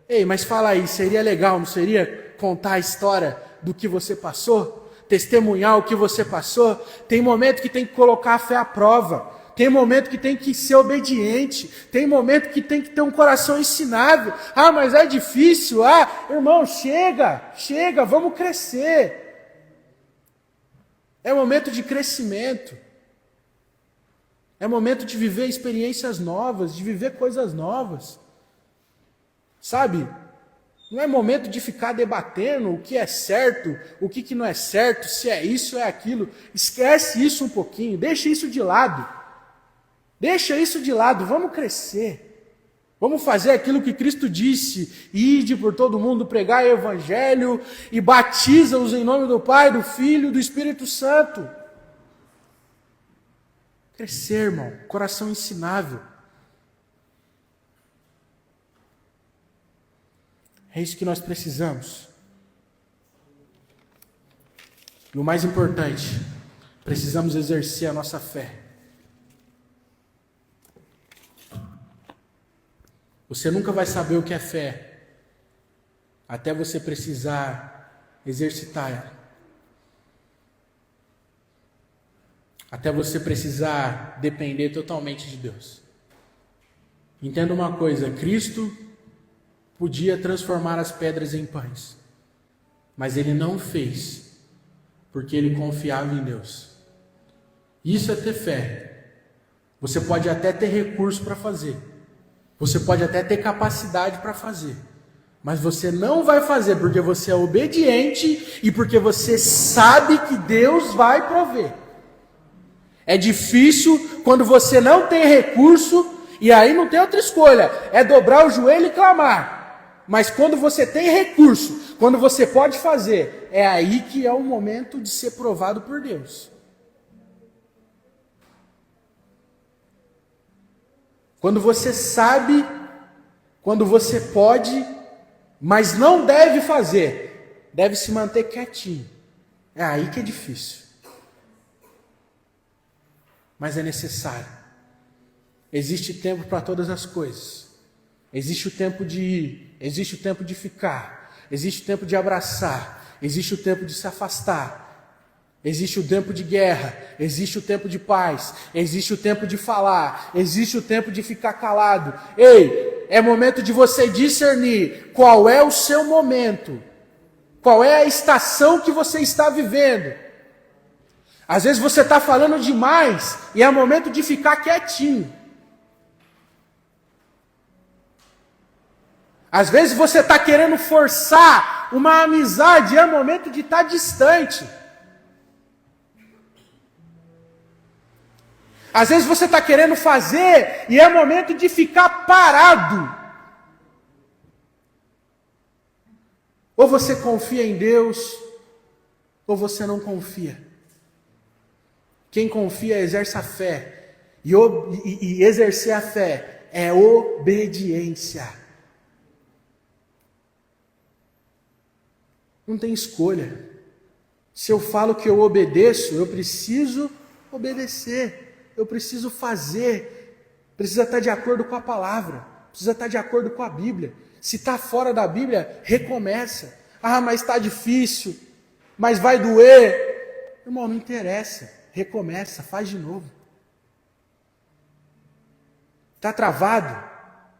Ei, mas fala aí, seria legal, não seria contar a história do que você passou? Testemunhar o que você passou? Tem momento que tem que colocar a fé à prova. Tem momento que tem que ser obediente. Tem momento que tem que ter um coração ensinável. Ah, mas é difícil. Ah, irmão, chega, vamos crescer. É momento de crescimento. É momento de viver experiências novas, de viver coisas novas. Sabe? Não é momento de ficar debatendo o que é certo, o que não é certo, se é isso ou é aquilo. Esquece isso um pouquinho, deixa isso de lado. Deixa isso de lado, vamos crescer. Vamos fazer aquilo que Cristo disse: ide por todo mundo, pregai o evangelho e batiza-os em nome do Pai, do Filho e do Espírito Santo. Crescer, irmão, coração ensinável. É isso que nós precisamos. E o mais importante, precisamos exercer a nossa fé. Você nunca vai saber o que é fé até você precisar exercitar ela. Até você precisar depender totalmente de Deus. Entenda uma coisa, Cristo podia transformar as pedras em pães, mas Ele não fez, porque Ele confiava em Deus. Isso é ter fé. Você pode até ter recurso para fazer, você pode até ter capacidade para fazer, mas você não vai fazer porque você é obediente e porque você sabe que Deus vai prover. É difícil quando você não tem recurso e aí não tem outra escolha, é dobrar o joelho e clamar. Mas quando você tem recurso, quando você pode fazer, é aí que é o momento de ser provado por Deus. Quando você sabe, quando você pode, mas não deve fazer, deve se manter quietinho. É aí que é difícil. Mas é necessário. Existe tempo para todas as coisas. Existe o tempo de ir, existe o tempo de ficar, existe o tempo de abraçar, existe o tempo de se afastar, existe o tempo de guerra, existe o tempo de paz, existe o tempo de falar, existe o tempo de ficar calado. Ei, é momento de você discernir qual é o seu momento, qual é a estação que você está vivendo. Às vezes você está falando demais e é momento de ficar quietinho. Às vezes você está querendo forçar uma amizade e é momento de estar distante. Às vezes você está querendo fazer e é momento de ficar parado. Ou você confia em Deus, ou você não confia. Quem confia exerce a fé. E exercer a fé é obediência. Não tem escolha. Se eu falo que eu obedeço, eu preciso obedecer. Eu preciso fazer. Precisa estar de acordo com a palavra. Precisa estar de acordo com a Bíblia. Se está fora da Bíblia, recomeça. Ah, mas está difícil, mas vai doer. Irmão, não interessa. Recomeça, faz de novo. Está travado?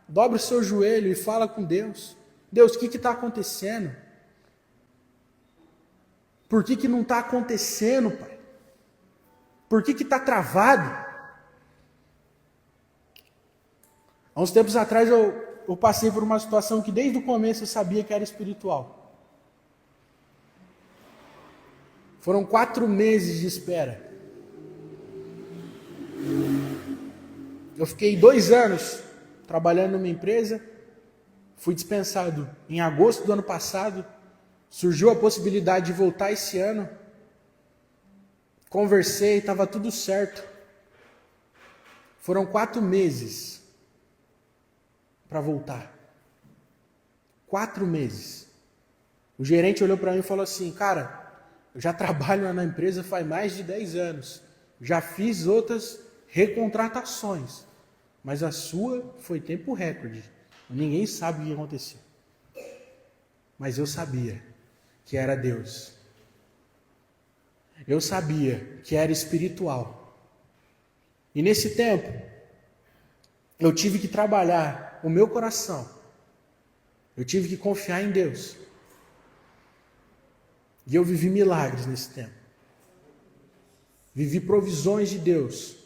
Dobra o seu joelho e fala com Deus. Deus, o que está acontecendo? Por que não está acontecendo, Pai? Por que está travado? Há uns tempos atrás eu passei por uma situação que desde o começo eu sabia que era espiritual. Foram 4 meses de espera. Eu fiquei 2 anos trabalhando numa empresa, fui dispensado em agosto do ano passado, surgiu a possibilidade de voltar esse ano, conversei, estava tudo certo. Foram 4 meses para voltar. 4 meses. O gerente olhou para mim e falou assim, cara, eu já trabalho na empresa faz mais de 10 anos, já fiz outras recontratações, mas a sua foi tempo recorde. Ninguém sabe o que aconteceu. Mas eu sabia que era Deus. Eu sabia que era espiritual. E nesse tempo, eu tive que trabalhar o meu coração. Eu tive que confiar em Deus. E eu vivi milagres nesse tempo. Vivi provisões de Deus.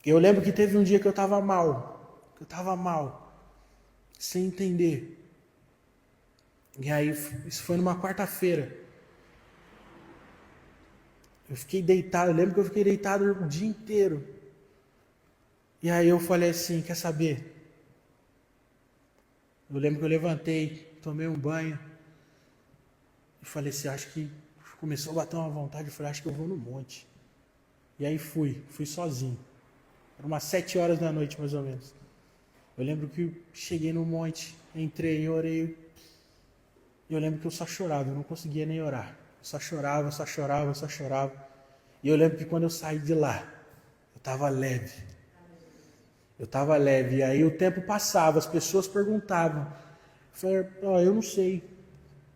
Eu lembro que teve um dia que eu estava mal. Sem entender. E aí, isso foi numa quarta-feira. Eu fiquei deitado, eu lembro que eu fiquei deitado o dia inteiro. E aí eu falei assim, quer saber? Eu lembro que eu levantei, tomei um banho. E falei assim, acho que começou a bater uma vontade. Eu falei, acho que eu vou no monte. E aí fui sozinho. Era umas 7 horas da noite, mais ou menos. Eu lembro que cheguei no monte, entrei, orei. E eu lembro que eu só chorava, eu não conseguia nem orar. Eu só chorava. E eu lembro que quando eu saí de lá, eu estava leve. E aí o tempo passava, as pessoas perguntavam. Eu falei, eu não sei.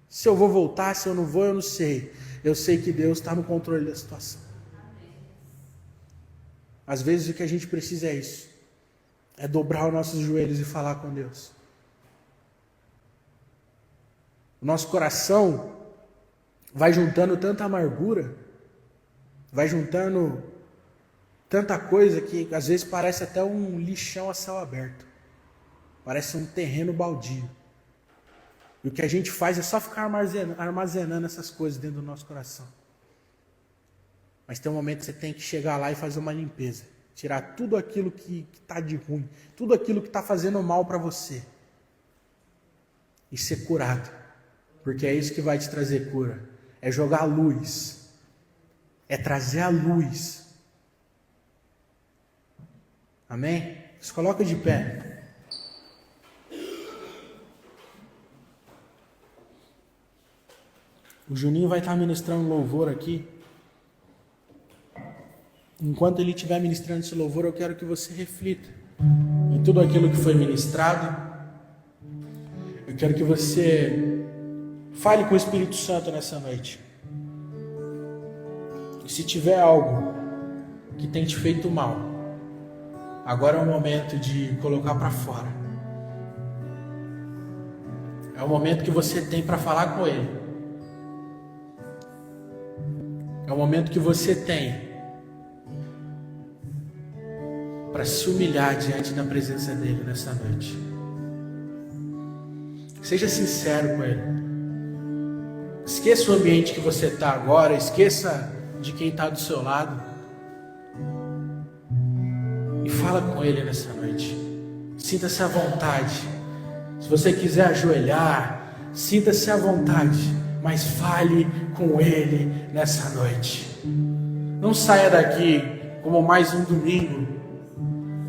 Se eu vou voltar, se eu não vou, eu não sei. Eu sei que Deus está no controle da situação. Às vezes o que a gente precisa é isso. É dobrar os nossos joelhos e falar com Deus. O nosso coração vai juntando tanta amargura, vai juntando tanta coisa que às vezes parece até um lixão a céu aberto. Parece um terreno baldio. E o que a gente faz é só ficar armazenando essas coisas dentro do nosso coração. Mas tem um momento que você tem que chegar lá e fazer uma limpeza. Tirar tudo aquilo que está de ruim. Tudo aquilo que está fazendo mal para você. E ser curado. Porque é isso que vai te trazer cura. É jogar a luz. É trazer a luz. Amém? Se coloca de pé. O Juninho vai estar ministrando louvor aqui. Enquanto ele estiver ministrando esse louvor, eu quero que você reflita em tudo aquilo que foi ministrado. Eu quero que você fale com o Espírito Santo nessa noite. E se tiver algo que tem te feito mal, agora é o momento de colocar para fora. É o momento que você tem para falar com Ele. É o momento que você tem para se humilhar diante da presença dEle nessa noite. Seja sincero com Ele. Esqueça o ambiente que você está agora, esqueça de quem está do seu lado. E fala com Ele nessa noite. Sinta-se à vontade. Se você quiser ajoelhar, sinta-se à vontade. Mas fale com Ele nessa noite. Não saia daqui como mais um domingo.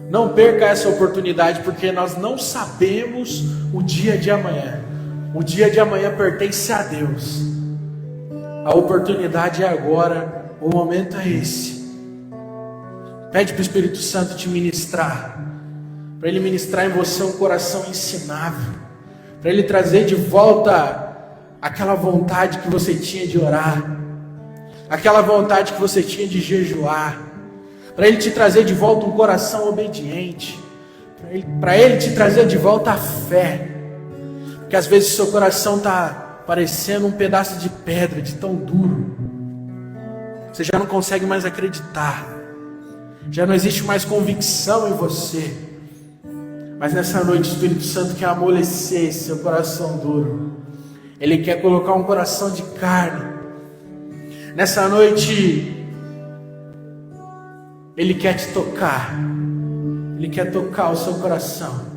Não perca essa oportunidade, porque nós não sabemos o dia de amanhã. O dia de amanhã pertence a Deus. A oportunidade é agora, o momento é esse. Pede para o Espírito Santo te ministrar, para Ele ministrar em você um coração ensinável, para Ele trazer de volta aquela vontade que você tinha de orar, aquela vontade que você tinha de jejuar, para Ele te trazer de volta um coração obediente, para Ele te trazer de volta a fé, porque às vezes o seu coração está parecendo um pedaço de pedra, de tão duro, você já não consegue mais acreditar, já não existe mais convicção em você, mas nessa noite o Espírito Santo quer amolecer esse seu coração duro, Ele quer colocar um coração de carne. Nessa noite Ele quer te tocar, Ele quer tocar o seu coração.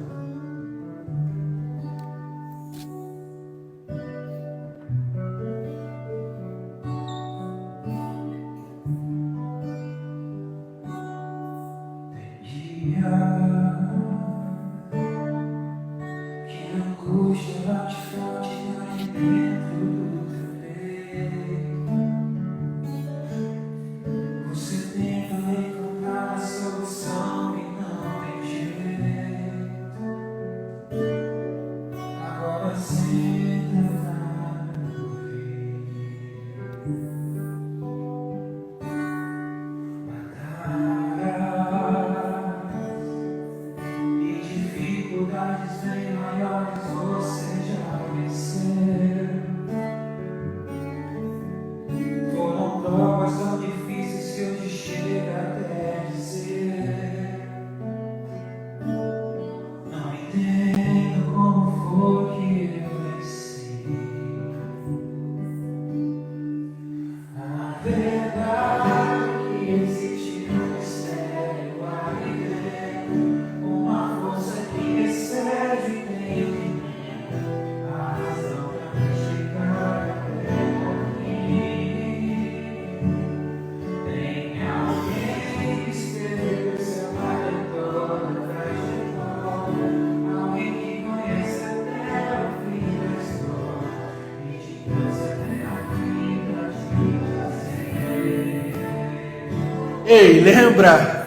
Ei, lembra?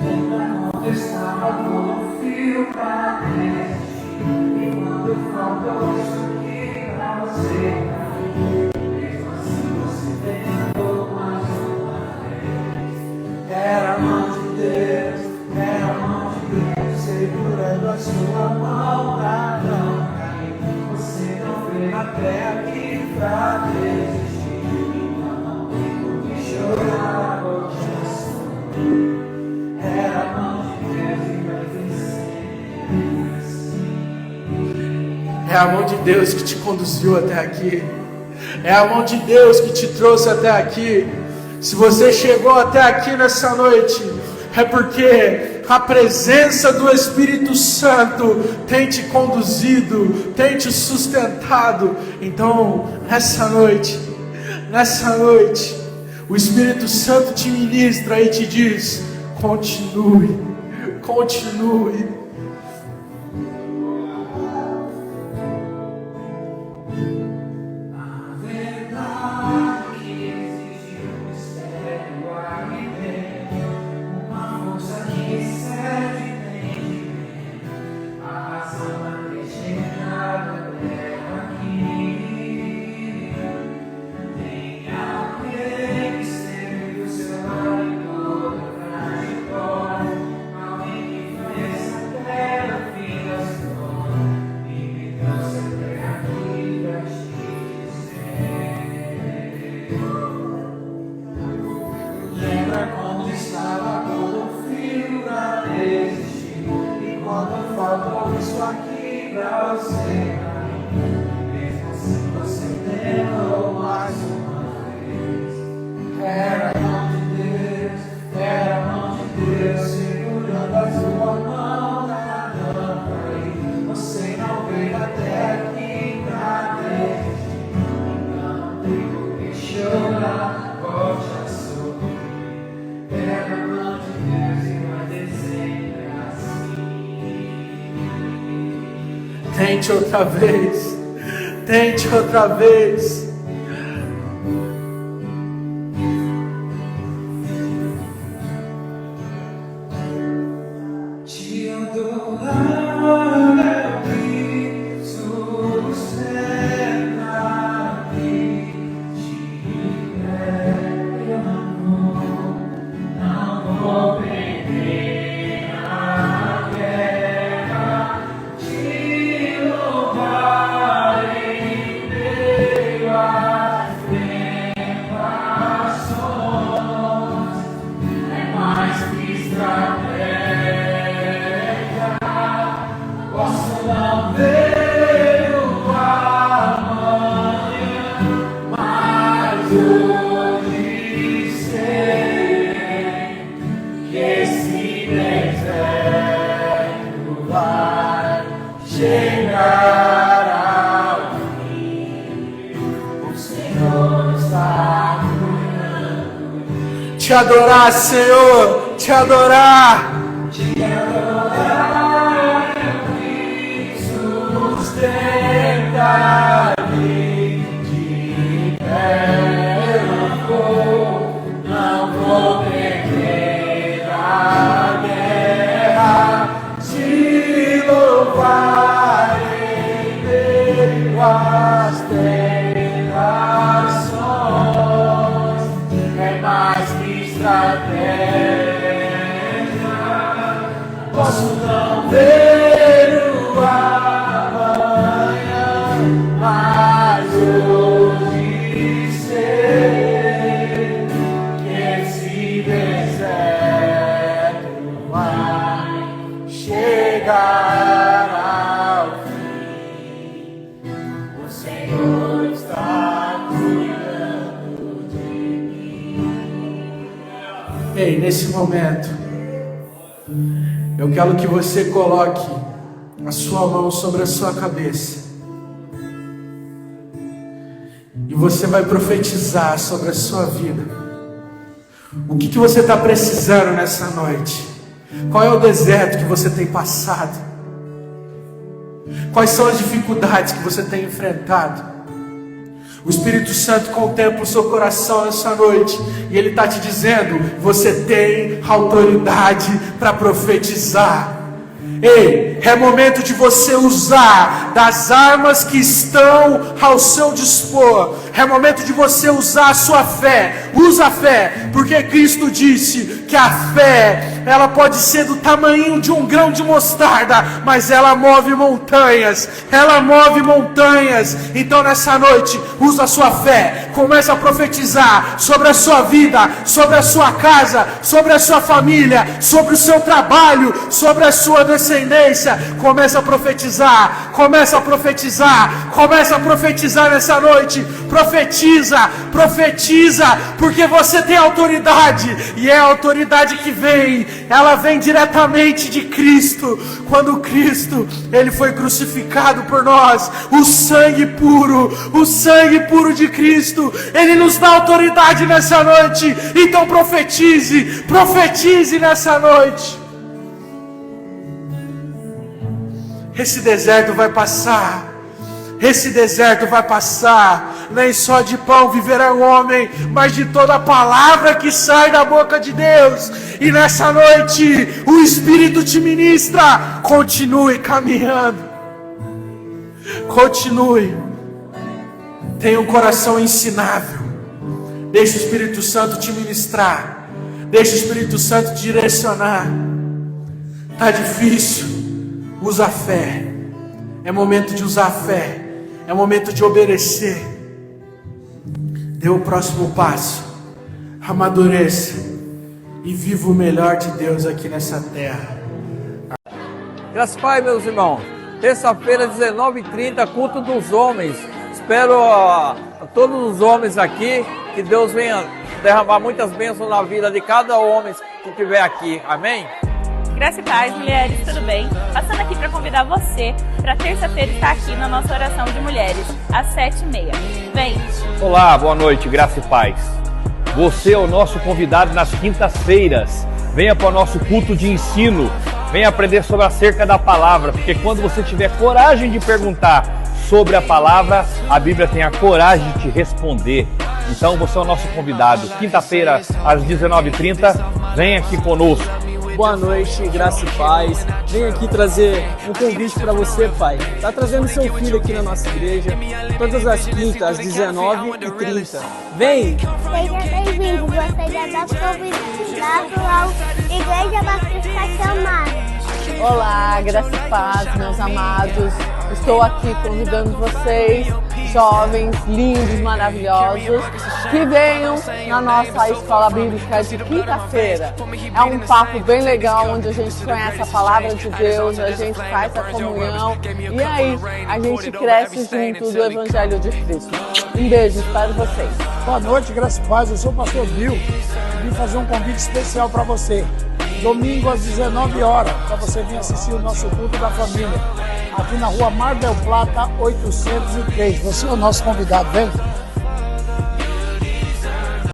Quando estava com fio pra desistir, e quando faltou isso aqui pra você, mesmo assim você tentou mais uma vez. Era a mão de Deus, segurando a sua mão pra não cair. Você não veio até aqui pra desistir, então não tem por que chorar. Era a mão de Deus e vai vencer assim. É a mão de Deus que te conduziu até aqui. É a mão de Deus que te trouxe até aqui. Se você chegou até aqui nessa noite, é porque a presença do Espírito Santo tem te conduzido, tem te sustentado. Então, nessa noite, o Espírito Santo te ministra e te diz: continue. A verdade que existe um mistério aí dentro, uma força que excede entendimento, a razão acreditada dela aqui. Tem alguém que esteve do seu lado em toda a trajetória, alguém que conhece a terra, fim da história, e me trouxe até aqui pra te dizer. Lembra quando estava todo frio pra desistir, e quando faltou isso aqui pra você cair, mesmo assim você tentou mais uma vez. Era a mão de Deus, segurando a sua mão pra não cair. Você não veio até aqui pra desistir, então não tem por que chorar, volte a sorrir. Era a mão de Deus e vai descer assim. Tente outra vez. Te adorar é o que sustenta. que esse deserto vai chegar ao fim. O Senhor está cuidando. Te adorar, Senhor, te adorar. Te adorar, isso sustenta. As tentações é mais que estratégia. Posso não ver o amanhã, mas hoje sei que esse deserto vai chegar. Ei, nesse momento, eu quero que você coloque a sua mão sobre a sua cabeça e você vai profetizar sobre a sua vida. O que você está precisando nessa noite? Qual é o deserto que você tem passado? Quais são as dificuldades que você tem enfrentado? O Espírito Santo contempla o seu coração nessa noite e Ele está te dizendo: você tem autoridade para profetizar. Ei, é momento de você usar das armas que estão ao seu dispor. É momento de você usar a sua fé. Usa a fé, porque Cristo disse que a fé, ela pode ser do tamanho de um grão de mostarda, mas ela move montanhas. Ela move montanhas. Então nessa noite, usa a sua fé. Começa a profetizar sobre a sua vida, sobre a sua casa, sobre a sua família, sobre o seu trabalho, sobre a sua descendência. Começa a profetizar. Começa a profetizar. Começa a profetizar nessa noite. Profetiza, profetiza, porque você tem autoridade, e é a autoridade que vem, ela vem diretamente de Cristo. Quando Cristo, Ele foi crucificado por nós, o sangue puro de Cristo, Ele nos dá autoridade nessa noite. Então profetize, profetize nessa noite. Esse deserto vai passar. Esse deserto vai passar. Nem só de pão viverá o homem, mas de toda a palavra que sai da boca de Deus. E nessa noite o Espírito te ministra. Continue caminhando. Continue. Tenha um coração ensinável. Deixe o Espírito Santo te ministrar. Deixe o Espírito Santo te direcionar. Está difícil. Usa a fé. É momento de usar a fé. É momento de obedecer. Dê o próximo passo. Amadureça. E viva o melhor de Deus aqui nessa terra. Graças a Pai, meus irmãos. Terça-feira, 19h30, culto dos homens. Espero a todos os homens aqui. Que Deus venha derramar muitas bênçãos na vida de cada homem que estiver aqui. Amém? Graça e paz, mulheres, tudo bem? Passando aqui para convidar você para terça-feira estar aqui na nossa oração de mulheres, às 7h30. Vem! Olá, boa noite, graça e paz. Você é o nosso convidado nas quintas-feiras. Venha para o nosso culto de ensino. Venha aprender sobre acerca da palavra, porque quando você tiver coragem de perguntar sobre a palavra, a Bíblia tem a coragem de te responder. Então você é o nosso convidado. Quinta-feira, às 19h30, venha aqui conosco. Boa noite, graça e paz. Venho aqui trazer um convite para você, pai. Está trazendo seu filho aqui na nossa igreja, todas as quintas, às 19h30. Vem! Seja bem-vindo, você já está convidado ao Igreja Batista Chamada. Olá, graça e paz, meus amados. Estou aqui convidando vocês jovens lindos, maravilhosos, que venham na nossa escola bíblica de quinta-feira. É um papo bem legal, onde a gente conhece a palavra de Deus, a gente faz a comunhão e aí a gente cresce junto do Evangelho de Cristo. Um beijo, espero vocês. Boa noite, graças a Deus. Eu sou o pastor Bill. Vim fazer um convite especial para você. Domingo às 19 horas, para você vir assistir o nosso culto da família. Aqui na rua Mar del Plata, 803. Você é o nosso convidado, vem?